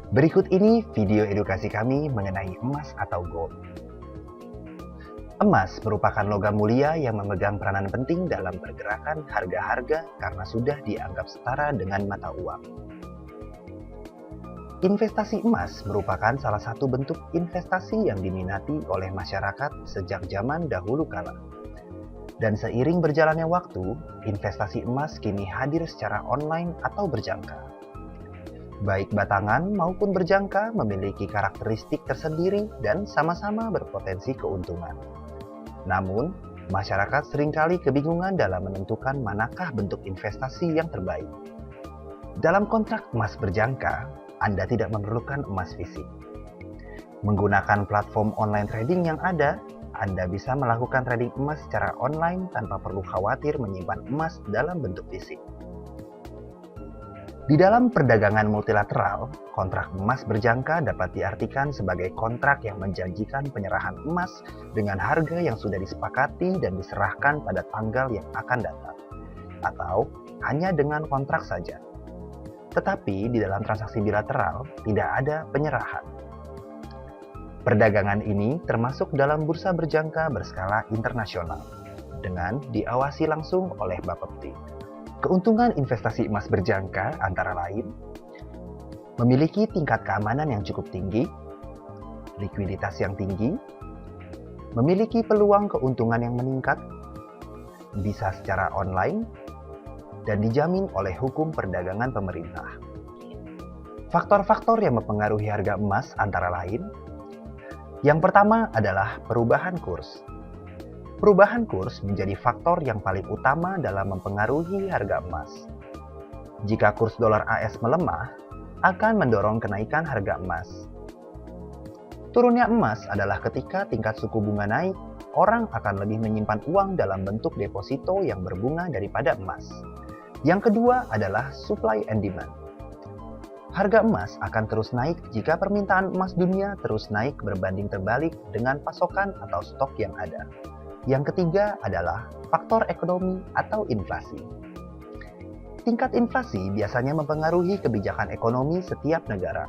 Berikut ini video edukasi kami mengenai emas atau gold. Emas merupakan logam mulia yang memegang peranan penting dalam pergerakan harga-harga karena sudah dianggap setara dengan mata uang. Investasi emas merupakan salah satu bentuk investasi yang diminati oleh masyarakat sejak zaman dahulu kala. Dan seiring berjalannya waktu, investasi emas kini hadir secara online atau berjangka. Baik batangan maupun berjangka memiliki karakteristik tersendiri dan sama-sama berpotensi keuntungan. Namun, masyarakat seringkali kebingungan dalam menentukan manakah bentuk investasi yang terbaik. Dalam kontrak emas berjangka, Anda tidak memerlukan emas fisik. Menggunakan platform online trading yang ada, Anda bisa melakukan trading emas secara online tanpa perlu khawatir menyimpan emas dalam bentuk fisik. Di dalam perdagangan multilateral, kontrak emas berjangka dapat diartikan sebagai kontrak yang menjanjikan penyerahan emas dengan harga yang sudah disepakati dan diserahkan pada tanggal yang akan datang, atau hanya dengan kontrak saja. Tetapi di dalam transaksi bilateral tidak ada penyerahan. Perdagangan ini termasuk dalam bursa berjangka berskala internasional, dengan diawasi langsung oleh Bapepti. Keuntungan investasi emas berjangka antara lain memiliki tingkat keamanan yang cukup tinggi, likuiditas yang tinggi, memiliki peluang keuntungan yang meningkat, bisa secara online, dan dijamin oleh hukum perdagangan pemerintah. Faktor-faktor yang mempengaruhi harga emas antara lain, yang pertama adalah perubahan kurs. Perubahan kurs menjadi faktor yang paling utama dalam mempengaruhi harga emas. Jika kurs dolar AS melemah, akan mendorong kenaikan harga emas. Turunnya emas adalah ketika tingkat suku bunga naik, orang akan lebih menyimpan uang dalam bentuk deposito yang berbunga daripada emas. Yang kedua adalah supply and demand. Harga emas akan terus naik jika permintaan emas dunia terus naik berbanding terbalik dengan pasokan atau stok yang ada. Yang ketiga adalah faktor ekonomi atau inflasi. Tingkat inflasi biasanya mempengaruhi kebijakan ekonomi setiap negara.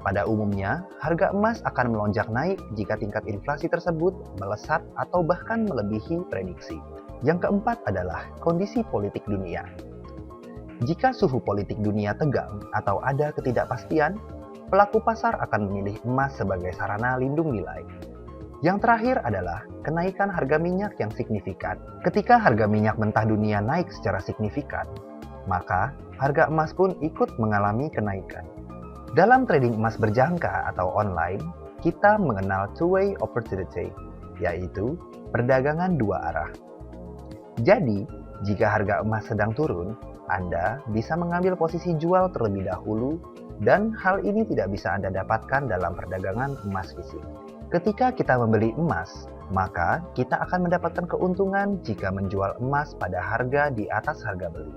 Pada umumnya, harga emas akan melonjak naik jika tingkat inflasi tersebut melesat atau bahkan melebihi prediksi. Yang keempat adalah kondisi politik dunia. Jika suhu politik dunia tegang atau ada ketidakpastian, pelaku pasar akan memilih emas sebagai sarana lindung nilai. Yang terakhir adalah kenaikan harga minyak yang signifikan. Ketika harga minyak mentah dunia naik secara signifikan, maka harga emas pun ikut mengalami kenaikan. Dalam trading emas berjangka atau online, kita mengenal two-way opportunity, yaitu perdagangan dua arah. Jadi, jika harga emas sedang turun, Anda bisa mengambil posisi jual terlebih dahulu, dan hal ini tidak bisa Anda dapatkan dalam perdagangan emas fisik. Ketika kita membeli emas, maka kita akan mendapatkan keuntungan jika menjual emas pada harga di atas harga beli.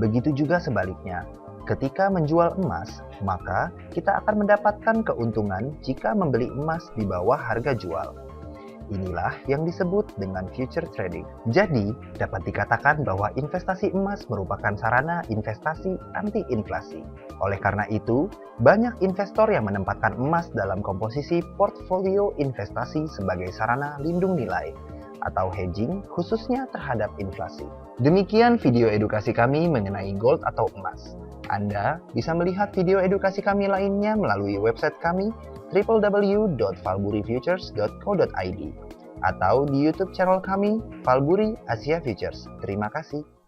Begitu juga sebaliknya, ketika menjual emas, maka kita akan mendapatkan keuntungan jika membeli emas di bawah harga jual. Inilah yang disebut dengan future trading. Jadi, dapat dikatakan bahwa investasi emas merupakan sarana investasi anti-inflasi. Oleh karena itu, banyak investor yang menempatkan emas dalam komposisi portfolio investasi sebagai sarana lindung nilai atau hedging khususnya terhadap inflasi. Demikian video edukasi kami mengenai gold atau emas. Anda bisa melihat video edukasi kami lainnya melalui website kami www.falburifutures.co.id atau di YouTube channel kami Falburi Asia Futures. Terima kasih.